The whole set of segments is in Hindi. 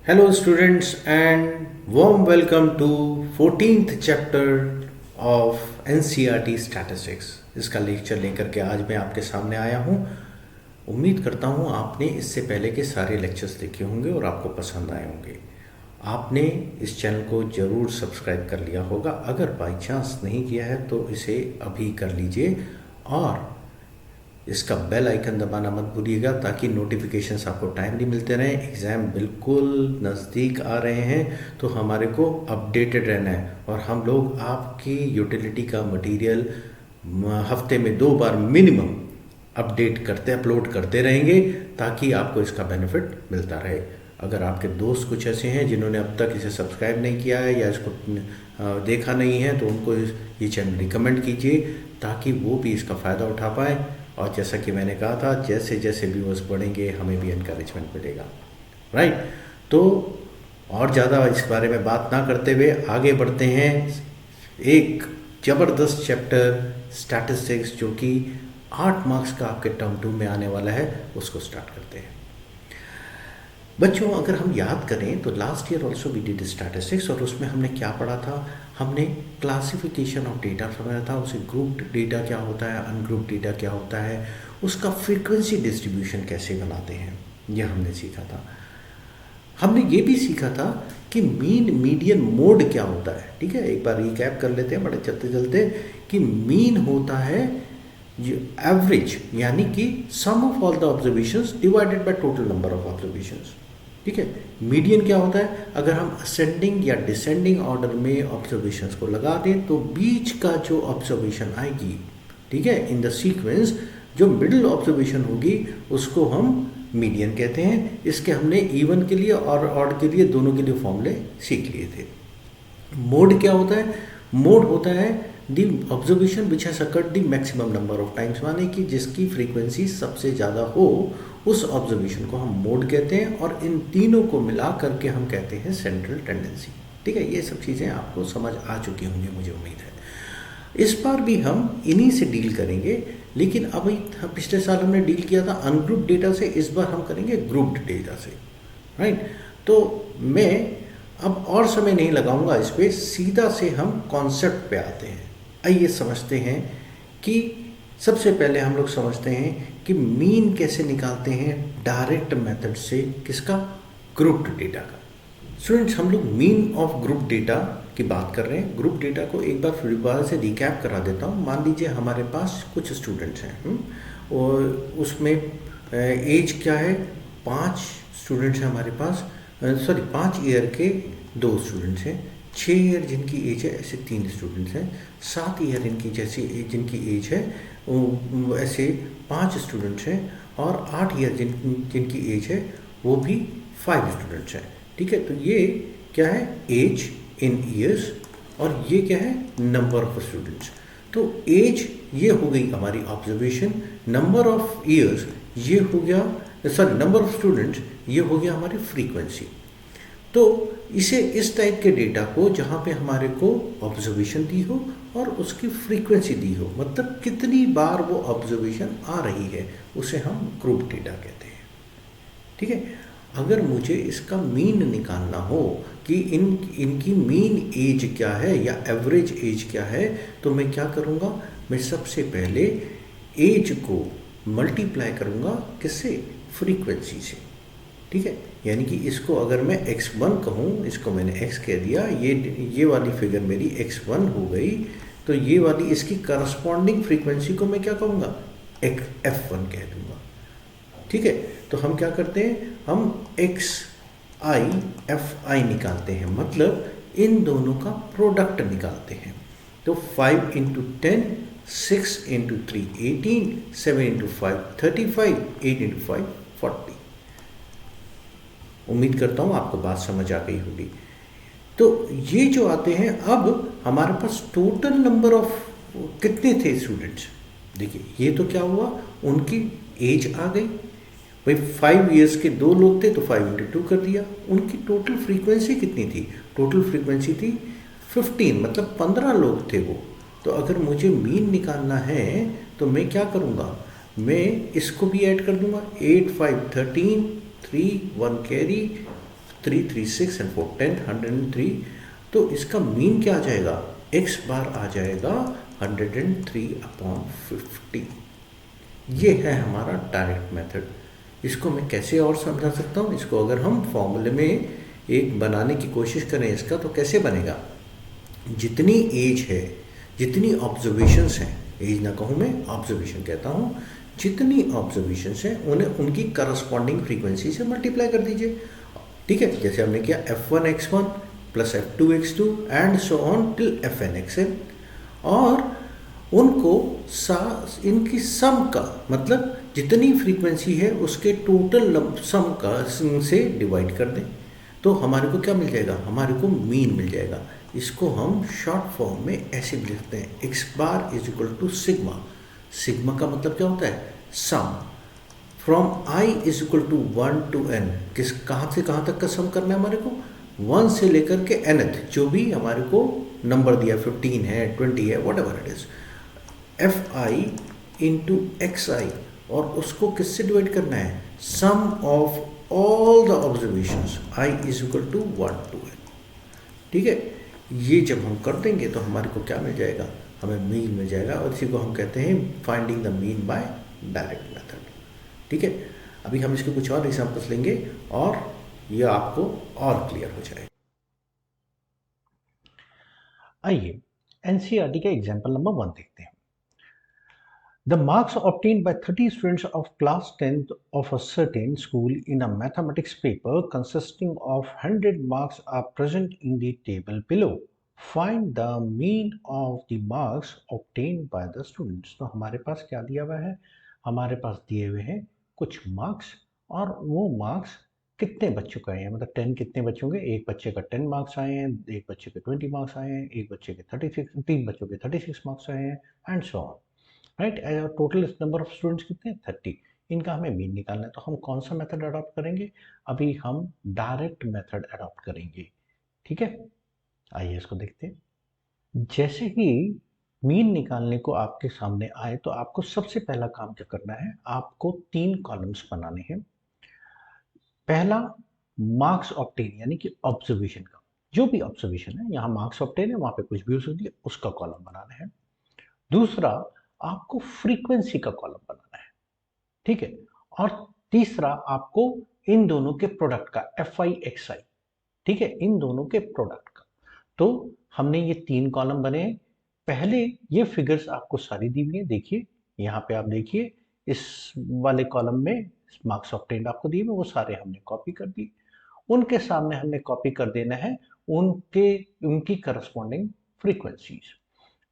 Hello students and warm welcome to 14th chapter of NCERT Statistics। इसका लेक्चर लेकर के आज मैं आपके सामने आया हूँ। उम्मीद करता हूँ आपने इससे पहले के सारे लेक्चर्स देखे होंगे और आपको पसंद आए होंगे। आपने इस चैनल को ज़रूर सब्सक्राइब कर लिया होगा। अगर बाई चांस नहीं किया है तो इसे अभी कर लीजिए और इसका बेल आइकन दबाना मत भूलिएगा ताकि नोटिफिकेशंस आपको टाइमली मिलते रहें। एग्ज़ाम बिल्कुल नज़दीक आ रहे हैं तो हमारे को अपडेटेड रहना है और हम लोग आपकी यूटिलिटी का मटेरियल हफ्ते में 2 बार मिनिमम अपलोड करते रहेंगे ताकि आपको इसका बेनिफिट मिलता रहे। अगर आपके दोस्त कुछ ऐसे हैं जिन्होंने अब तक इसे सब्सक्राइब नहीं किया है या इसको देखा नहीं है तो उनको ये चैनल रिकमेंड कीजिए ताकि वो भी इसका फ़ायदा उठा पाएँ। और जैसा कि मैंने कहा था, जैसे जैसे व्यूअर्स बढ़ेंगे हमें भी एनकरेजमेंट मिलेगा, राइट। तो और ज़्यादा इस बारे में बात ना करते हुए आगे बढ़ते हैं। एक ज़बरदस्त चैप्टर स्टैटिस्टिक्स जो कि 8 मार्क्स का आपके टर्म 2 में आने वाला है, उसको स्टार्ट करते हैं। बच्चों, अगर हम याद करें तो last year also we did statistics और उसमें हमने क्या पढ़ा था? हमने क्लासिफिकेशन ऑफ डेटा समझा था। उसे ग्रुप्ड डेटा क्या होता है, अनग्रुप्ड डेटा क्या होता है, उसका फ्रीक्वेंसी डिस्ट्रीब्यूशन कैसे बनाते हैं, यह हमने सीखा था। हमने ये भी सीखा था कि मीन मीडियन मोड क्या होता है। ठीक है, एक बार रिकैप कर लेते हैं बड़े चलते चलते कि मीन होता है एवरेज, यानी कि sum of all the observations divided by total number of observations. ठीक है, मीडियन क्या होता है? अगर हम असेंडिंग या डिसेंडिंग ऑर्डर में ऑब्जर्वेशंस को लगा दें तो बीच का जो ऑब्जर्वेशन आएगी, ठीक है, इन द सीक्वेंस जो मिडिल ऑब्जर्वेशन होगी उसको हम मीडियन कहते हैं। इसके हमने इवन के लिए और ऑड के लिए दोनों के लिए फॉर्मूले सीख लिए थे। मोड क्या होता है? मोड होता है the observation which has occurred the maximum number of times, माने कि जिसकी फ्रीक्वेंसी सबसे ज़्यादा हो उस ऑब्जर्वेशन को हम मोड कहते हैं और इन तीनों को मिला करके हम कहते हैं सेंट्रल टेंडेंसी। ठीक है, ये सब चीज़ें आपको समझ आ चुकी होंगी, मुझे उम्मीद है। इस बार भी हम इन्हीं से डील करेंगे, लेकिन अभी पिछले साल हमने डील किया था अनग्रुप्ड डेटा से, इस बार हम करेंगे ग्रुप्ड डेटा से, राइट। तो मैं अब और समय नहीं लगाऊंगा इस पर, सीधा से हम कॉन्सेप्ट पे आते हैं। आइए समझते हैं कि सबसे पहले हम लोग समझते हैं कि मीन कैसे निकालते हैं डायरेक्ट मेथड से, किसका? ग्रुप्ड डेटा का। स्टूडेंट्स, हम लोग मीन ऑफ ग्रुप डेटा की बात कर रहे हैं। ग्रुप डेटा को एक बार फिर दोबारा से रिकैप करा देता हूँ। मान लीजिए हमारे पास कुछ स्टूडेंट्स हैं और उसमें एज क्या है? 5 स्टूडेंट्स हैं हमारे पास, 5 ईयर के 2 स्टूडेंट्स हैं, 6 ईयर जिनकी एज है ऐसे 3 स्टूडेंट्स हैं, 7 ईयर इनकी जैसी जिनकी एज है ऐसे 5 स्टूडेंट्स हैं और 8 ईयर जिनकी एज है वो भी 5 स्टूडेंट्स हैं। ठीक है, तो ये क्या है? एज इन ईयर्स और ये क्या है? Number of students. तो एज ये हो गई हमारी ऑब्जर्वेशन, नंबर ऑफ ईयर्स ये हो गया, नंबर ऑफ स्टूडेंट्स ये हो गया हमारी फ्रीक्वेंसी। तो इसे इस टाइप के डेटा को जहाँ पे हमारे को ऑब्जर्वेशन दी हो और उसकी फ्रीक्वेंसी दी हो, मतलब कितनी बार वो ऑब्जर्वेशन आ रही है, उसे हम ग्रुप डेटा कहते हैं। ठीक है, अगर मुझे इसका मीन निकालना हो कि इनकी मीन एज क्या है या एवरेज एज क्या है, तो मैं क्या करूँगा? मैं सबसे पहले एज को मल्टीप्लाई करूँगा किससे? फ्रीक्वेंसी से। ठीक है, यानी कि इसको अगर मैं x1 कहूँ, इसको मैंने x कह दिया, ये वाली फिगर मेरी x1 हो गई, तो ये वाली इसकी करस्पॉन्डिंग फ्रीक्वेंसी को मैं क्या कहूँगा? f1 कह दूँगा। ठीक है, तो हम क्या करते हैं? हम xi fi निकालते हैं, मतलब इन दोनों का प्रोडक्ट निकालते हैं। तो 5 × 10, 6 × 3 18, 7 × 5 35, 8 × 5 40। उम्मीद करता हूँ आपको बात समझ आ गई होगी। तो ये जो आते हैं, अब हमारे पास टोटल नंबर ऑफ कितने थे स्टूडेंट्स? देखिए, ये तो क्या हुआ, उनकी एज आ गई भाई। 5 ईयर्स के 2 लोग थे तो 5 × 2 कर दिया। उनकी टोटल फ्रीक्वेंसी कितनी थी? टोटल फ्रीक्वेंसी थी 15, मतलब 15 लोग थे वो। तो अगर मुझे मीन निकालना है तो मैं क्या करूँगा? मैं इसको भी ऐड कर दूंगा, 8 5 13, 3 1 कैरी 3 3 6 एंड 4 10 103। तो इसका मीन क्या आ जाएगा, x बार आ जाएगा 103/50। ये है हमारा डायरेक्ट मेथड। इसको मैं कैसे और समझा सकता हूँ, इसको अगर हम फॉर्मूले में एक बनाने की कोशिश करें इसका, तो कैसे बनेगा, जितनी एज है, जितनी ऑब्जर्वेशंस हैं, एज ना कहूँ मैं, ऑब्जर्वेशन कहता हूँ, जितनी ऑब्जर्वेशंस हैं उन्हें उनकी करस्पॉन्डिंग फ्रीक्वेंसी से मल्टीप्लाई कर दीजिए। ठीक है, जैसे हमने किया f1x1 plus f2x2 and so on till fn(xn), और उनको इनकी सम का मतलब जितनी फ्रीक्वेंसी है उसके टोटल सम का से डिवाइड कर दें, तो हमारे को क्या मिल जाएगा, हमारे को मीन मिल जाएगा। इसको हम शॉर्ट फॉर्म में ऐसे भी लिखते हैं, x bar is equal to sigma. Sigma का मतलब क्या होता है, sum from i is equal to 1 to n। किस कहाँ से कहाँ तक का सम करना है हमारे को, 1 से लेकर के nth, जो भी हमारे को नंबर दिया, 15 है, 20 है, whatever it is, f i into x i, और उसको किससे डिवाइड करना है, sum of all the observations, i is equal to 1 to n। ठीक है, ये जब हम कर देंगे तो हमारे को क्या मिल जाएगा, हमें मीन मिल जाएगा, और इसी को हम कहते हैं finding the mean by direct method. ठीक है, अभी हम इसके कुछ और एग्जांपल्स लेंगे और ये आपको और क्लियर हो जाएगा। आइए एनसीईआरटी का एग्जाम्पल नंबर 1 देखते हैं। The marks obtained by 30 students of class 10th of a certain school in a mathematics paper consisting of 100 marks are present in the table below. Find the mean of the marks obtained by the students. तो हमारे पास क्या दिया हुआ है, हमारे पास दिए हुए हैं कुछ मार्क्स, और वो मार्क्स कितने बच्चों का है, मतलब 10 कितने बच्चों के, एक बच्चे का 10 मार्क्स आए हैं, एक बच्चे के 20 मार्क्स आए हैं, एक बच्चे के 36, 3 बच्चों के 36 मार्क्स आए हैं, and so on. Right, total number of students कितने, 30। इनका हमें मीन निकालना है, तो हम कौन सा मेथड अडॉप्ट करेंगे, अभी हम डायरेक्ट मेथड अडॉप्ट करेंगे। ठीक है, आइए इसको देखते हैं। जैसे ही मीन निकालने को आपके सामने आए तो आपको सबसे पहला काम क्या करना है, आपको 3 कॉलम्स बनाने हैं। पहला, मार्क्स ऑब्टेन यानी कि ऑब्जर्वेशन का, जो भी ऑब्जर्वेशन है, यहाँ मार्क्स ऑब्टेन है, वहां पे कुछ भी हो सकती है, उसका कॉलम बनाना है। दूसरा, आपको फ्रीक्वेंसी का कॉलम बनाना है। ठीक है, और तीसरा, आपको इन दोनों के प्रोडक्ट का, एफ आई एक्स आई, ठीक है, इन दोनों के प्रोडक्ट का। तो हमने ये 3 कॉलम बने हैं। पहले ये फिगर्स आपको सारी दी हुई है, देखिए यहाँ पे आप देखिए, इस वाले कॉलम में मार्क्स ऑब्टेन्ड आपको दिए हुए, वो सारे हमने कॉपी कर दिए। उनके सामने हमने कॉपी कर देना है उनके उनकी करस्पॉन्डिंग फ्रीक्वेंसीज,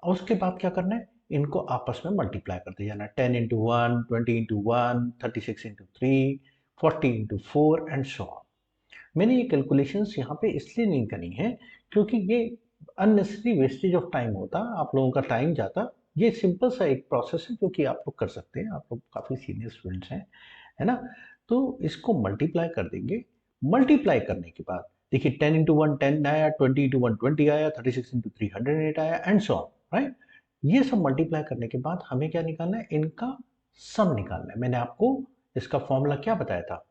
और उसके बाद क्या करना है, इनको आपस में मल्टीप्लाई करते जाना, 10 into 1, 20 into 1, 36 into 3, 40 into 4 and so on. मैंने ये कैलकुलेशंस यहाँ पे इसलिए नहीं करी हैं क्योंकि ये अननेसेसरी वेस्टेज ऑफ टाइम होता, आप लोगों का टाइम जाता। ये सिंपल सा एक प्रोसेस है जो कि आप लोग कर सकते हैं, आप लोग काफ़ी सीनियर स्टूडेंट्स हैं, है ना। तो इसको मल्टीप्लाई कर देंगे। मल्टीप्लाई करने के बाद देखिए, 10 इंटू 1 10 आया, 20 इंटू 1 20 आया, 36 इंटू 3 108 आया, एंड सो ऑन। राइट, ये सब मल्टीप्लाई करने के बाद हमें क्या निकालना है, इनका सम निकालना है। मैंने आपको इसका फॉर्मूला क्या बताया था,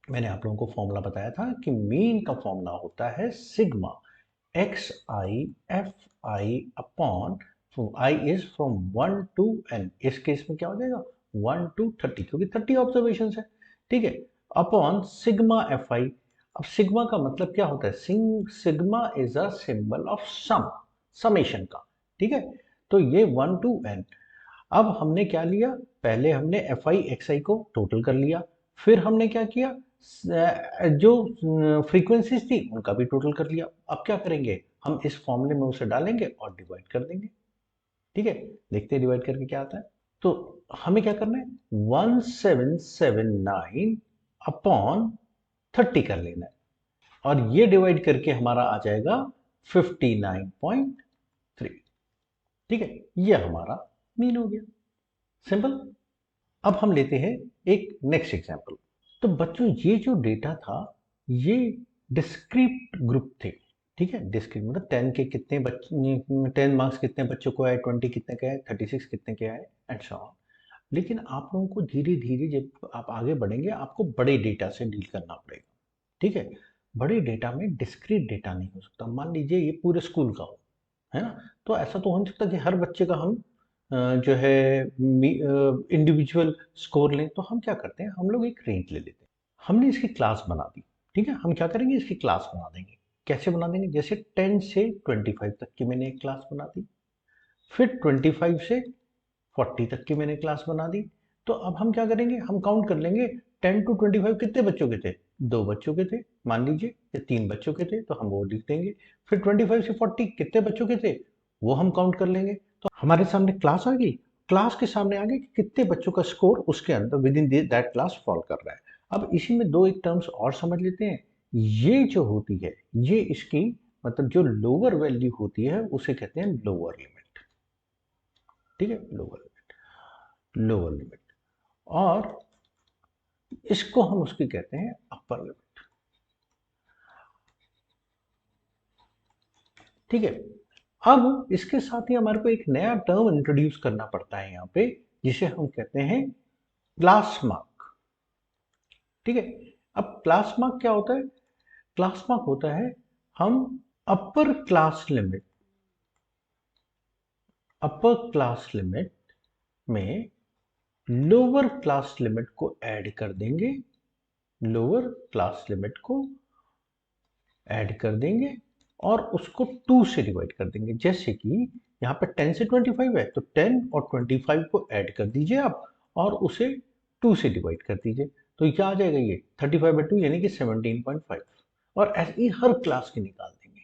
मैंने आप लोगों को फॉर्मूला बताया था कि मीन का फॉर्मूला होता है sigma x i f i upon, i is from 1 to n, इस केस में क्या हो जाएगा 1 टू 30, क्योंकि 30 ऑब्जर्वेशन है। ठीक है, अपॉन सिग्मा एफ आई। अब सिग्मा का मतलब क्या होता है, sigma is a symbol of sum, summation का। ठीक है, तो ये 1 टू n। अब हमने क्या लिया, पहले हमने एफ आई एक्स आई को टोटल कर लिया, फिर हमने क्या किया, जो फ्रीक्वेंसीज थी उनका भी टोटल कर लिया। अब क्या करेंगे, हम इस फॉर्मूले में उसे डालेंगे और डिवाइड कर देंगे। ठीक है, देखते हैं डिवाइड करके क्या आता है। तो हमें क्या करना है, 1779 अपॉन 30 कर लेना है, और ये डिवाइड करके हमारा आ जाएगा 59.3। ठीक है, ये हमारा मीन हो गया, सिंपल। अब हम लेते हैं एक नेक्स्ट एग्जांपल। तो बच्चों, ये जो डेटा था ये डिस्क्रीट ग्रुप थे। ठीक है, डिस्क्रीट मतलब 10 के कितने बच्चे, 10 मार्क्स कितने बच्चों को आए, 20 कितने के आए, 36 कितने के आए, एंड सो ऑन। लेकिन आप लोगों को धीरे धीरे जब आप आगे बढ़ेंगे आपको बड़े डेटा से डील करना पड़ेगा। ठीक है, बड़े डेटा में डिस्क्रीट डेटा नहीं हो सकता। मान लीजिए ये पूरे स्कूल का हो, है ना, तो ऐसा तो हो नहीं सकता कि हर बच्चे का हम जो है इंडिविजुअल स्कोर लें। तो हम क्या करते हैं, हम लोग एक रेंज ले लेते हैं। हमने इसकी क्लास बना दी, ठीक है। हम क्या करेंगे, इसकी क्लास बना देंगे। कैसे बना देंगे, जैसे 10 से 25 तक की मैंने एक क्लास बना दी, फिर 25 से 40 तक की मैंने क्लास बना दी। तो अब हम क्या करेंगे, हम काउंट कर लेंगे 10 टू 25 कितने बच्चों के थे, 2 बच्चों के थे मान लीजिए, या 3 बच्चों के थे, तो हम वो लिख देंगे। फिर 25 से 40 कितने बच्चों के थे, वो हम काउंट कर लेंगे। तो हमारे सामने क्लास आ गई, क्लास के सामने आ गया कि कितने बच्चों का स्कोर उसके अंदर with in that class fall कर रहा है। अब इसी में दो एक टर्म्स और समझ लेते हैं। ये जो होती है, ये इसकी मतलब जो लोअर वैल्यू होती है उसे कहते हैं लोअर लिमिट, ठीक है, लोअर लिमिट। और इसको हम उसकी कहते हैं अपर लिमिट, ठीक है। अब इसके साथ ही हमारे को एक नया टर्म इंट्रोड्यूस करना पड़ता है यहाँ पे, जिसे हम कहते हैं क्लास मार्क, ठीक है। अब क्लास मार्क क्या होता है, क्लास मार्क होता है हम upper class limit, upper class limit में लोअर क्लास लिमिट को ऐड कर देंगे, लोअर क्लास लिमिट को ऐड कर देंगे और उसको 2 से डिवाइड कर देंगे। जैसे कि यहाँ पे 10 से 25 है, तो 10 और 25 को ऐड कर दीजिए आप और उसे 2 से डिवाइड कर दीजिए। तो ये क्या आ जाएगा, ये 35/2 यानी कि 17.5। और ऐसे ही हर क्लास की निकाल देंगे,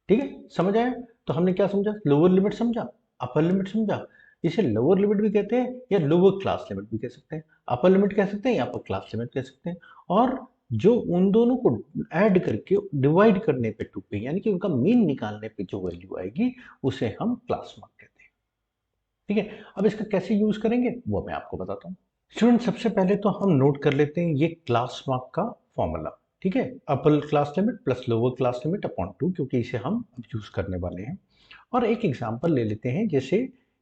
ठीक है, समझ आया। तो हमने क्या समझा, लोअर लिमिट समझा, अपर लिमिट समझा। इसे लोअर लिमिट भी कहते हैं या लोअर क्लास लिमिट भी कह सकते हैं, अपर लिमिट कह सकते हैं या अपर क्लास लिमिट कह सकते हैं। और जो उन दोनों को ऐड करके डिवाइड करने पे 2 पे यानी कि उनका मीन निकालने पे जो वैल्यू आएगी उसे हम क्लास मार्क कहते हैं, ठीक है। अब इसका कैसे यूज करेंगे वो मैं आपको बताता हूँ। स्टूडेंट सबसे पहले तो हम नोट कर लेते हैं ये क्लास मार्क का फॉर्मूला, ठीक है, upper class limit plus lower class limit upon 2, क्योंकि इसे हम अब यूज करने वाले हैं। और एक एग्जांपल ले लेते हैं, जैसे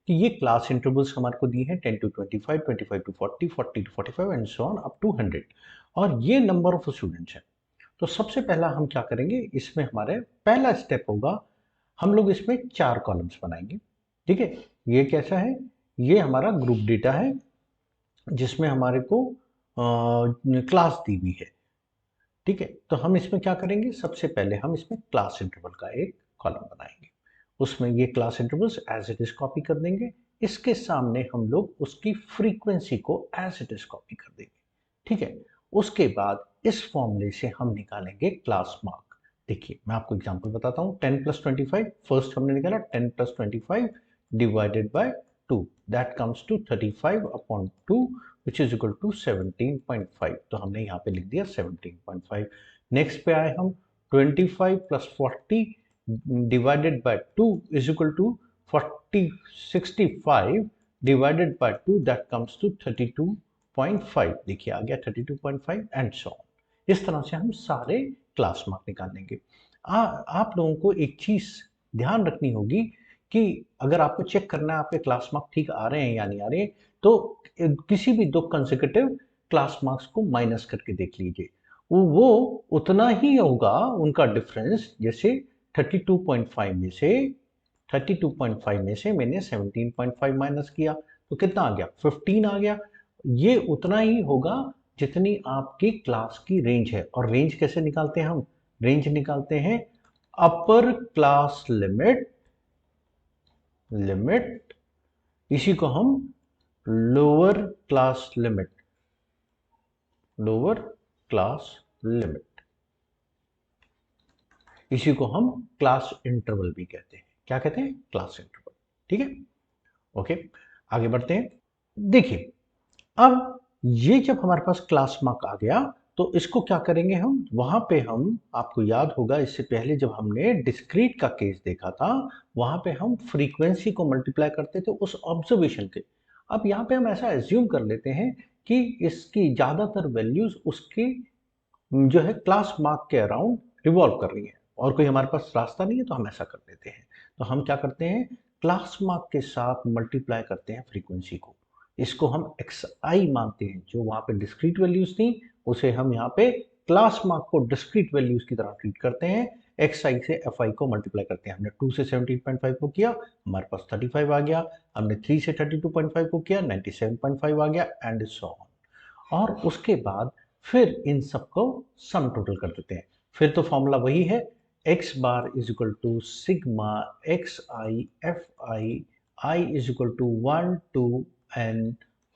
कि ये क्लास इंटरवल्स हमारे को दिए हैं 10 to 25, 25 to 40, 40 to 45 and so on up to 100। और ये नंबर ऑफ स्टूडेंट्स हैं। तो सबसे पहला हम क्या करेंगे, इसमें हमारे पहला स्टेप होगा, हम लोग इसमें 4 कॉलम्स बनाएंगे, ठीक है। ये कैसा है, ये हमारा ग्रुप डेटा है जिसमें हमारे को क्लास दी हुई है, ठीक है। तो हम इसमें क्या करेंगे, सबसे पहले हम इसमें क्लास इंटरवल का एक कॉलम बनाएंगे, उसमें ये class intervals as it is copy कर देंगे। इसके सामने हम लोग उसकी फ्रीक्वेंसी को एज इट इज कॉपी कर देंगे, ठीक है। उसके बाद इस फॉर्मूले से हम निकालेंगे क्लास मार्क। देखिए मैं आपको एग्जांपल बताता हूँ, 10 प्लस 25, फर्स्ट हमने निकाला 10 plus 25 divided by 2, that comes to 35 upon 2 which is equal to 17.5। तो हमने यहाँ पे लिख दिया 17.5। नेक्स्ट पे आए हम, 25 plus 40 divided by 2 is equal to 65 divided by 2 that comes to 32.5। देखिए आ गया 32.5 एंड सो ऑन। इस तरह से हम सारे क्लास मार्क निकालेंगे। आप लोगों को एक चीज ध्यान रखनी होगी कि अगर आपको चेक करना है आपके क्लास मार्क ठीक आ रहे हैं या नहीं आ रहे, तो किसी भी 2 कंसेक्यूटिव क्लास मार्क्स को माइनस करके देख लीजिए, वो उतना ही होगा उनका डिफरेंस, जैसे 32.5 में से 32.5 में से मैंने 17.5 माइनस किया तो कितना आ गया, 15 आ गया। ये उतना ही होगा जितनी आपकी क्लास की रेंज है। और रेंज कैसे निकालते हैं हम, रेंज निकालते हैं अपर क्लास लिमिट, लिमिट इसी को हम lower class limit, lower class limit, इसी को हम क्लास इंटरवल भी कहते हैं। क्या कहते हैं, क्लास इंटरवल, ठीक है। ओके आगे बढ़ते हैं। देखिए अब ये जब हमारे पास क्लास मार्क आ गया तो इसको क्या करेंगे हम, वहां पे हम, आपको याद होगा इससे पहले जब हमने डिस्क्रीट का केस देखा था वहां पे हम फ्रीक्वेंसी को मल्टीप्लाई करते थे उस ऑब्जर्वेशन के। अब यहाँ पे हम ऐसा एज्यूम कर लेते हैं कि इसकी ज्यादातर वैल्यूज उसकी जो है क्लास मार्क के अराउंड रिवॉल्व कर रही है और कोई हमारे पास रास्ता नहीं है, तो हम ऐसा कर लेते हैं। तो हम क्या करते हैं, क्लास मार्क के साथ मल्टीप्लाई करते हैं फ्रीक्वेंसी को, इसको हम xi मानते हैं। जो वहां पे डिस्क्रीट वैल्यूज थी उसे हम यहाँ पे क्लास मार्क को डिस्क्रीट वैल्यूज की तरह ट्रीट करते हैं, xi से fi को मल्टीप्लाई करते हैं। हमने 2 से 17.5 को किया, हमारे पास 35 आ गया। हमने 3 से 32.5 को किया, 97.5 आ गया, एंड सो ऑन। और उसके बाद फिर इन सबको सम टोटल कर देते हैं। फिर तो फॉर्मूला वही है, x bar is equal to sigma xi fi I is equal to 1 to n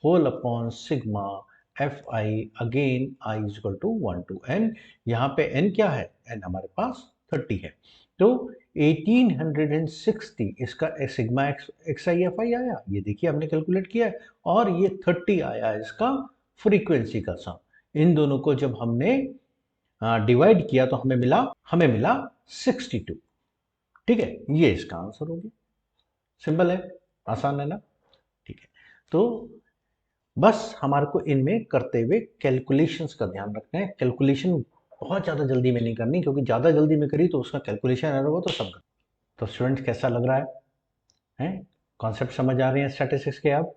whole upon sigma fi again I is equal to 1 to n। यहाँ पे n क्या है? n हमारे पास 30 है, तो 1860 इसका सिग्मा xi fi आया, ये देखिए हमने कैलकुलेट किया है, और ये 30 आया इसका फ्रीक्वेंसी का सम। इन दोनों को जब हमने डिवाइड किया तो हमें मिला 62। ठीक है, ये इसका आंसर हो गया। सिंपल है, आसान है ना? ठीक है, तो बस हमारे को इनमें करते हुए कैलकुलेशंस का ध्यान रखना है। कैलकुलेशन बहुत ज़्यादा जल्दी में नहीं करनी, क्योंकि ज़्यादा जल्दी में करी तो उसका कैलकुलेशन एरर हुआ तो सब। तो स्टूडेंट्स, कैसा लग रहा है? कॉन्सेप्ट समझ आ रहे हैं स्टैटिस्टिक्स के? अब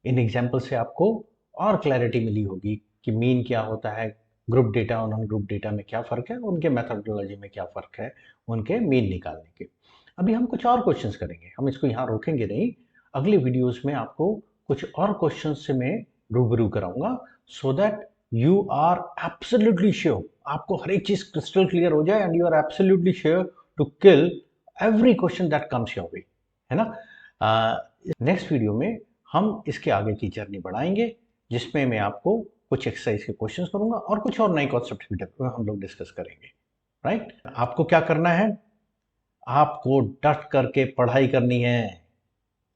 इन एग्जाम्पल से आपको और क्लैरिटी मिली होगी कि मीन क्या होता है, ग्रुप डेटा और नॉन ग्रुप डेटा में क्या फ़र्क है, उनके मेथडोलॉजी में क्या फ़र्क है, उनके मीन निकालने के। अभी हम कुछ और क्वेश्चंस करेंगे, हम इसको यहाँ रोकेंगे नहीं। अगले वीडियोस में आपको कुछ और क्वेश्चंस से मैं रूबरू कराऊंगा, so that you are absolutely sure, आपको हर एक चीज क्रिस्टल क्लियर हो जाए, and you are absolutely sure to kill every question that comes your way, है ना? नेक्स्ट वीडियो में हम इसके आगे की जर्नी बढ़ाएंगे, जिसमें मैं आपको कुछ एक्सरसाइज के क्वेश्चंस करूंगा और कुछ और नए कॉन्सेप्ट भी हम लोग डिस्कस करेंगे। राइट? आपको क्या करना है? आपको डट करके पढ़ाई करनी है।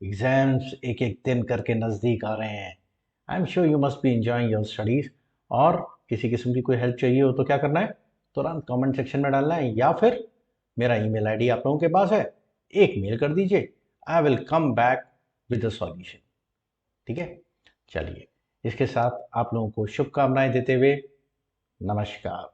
एग्जाम्स एक एक दिन करके नज़दीक आ रहे हैं। I am sure you must be enjoying your studies. और किसी किस्म की कोई हेल्प चाहिए हो तो क्या करना है? तुरंत कमेंट सेक्शन में डालना है, या फिर मेरा ईमेल आईडी आप लोगों के पास है, एक मेल कर दीजिए, I will come back with the solution. ठीक है, चलिए, इसके साथ आप लोगों को शुभकामनाएं देते हुए नमस्कार।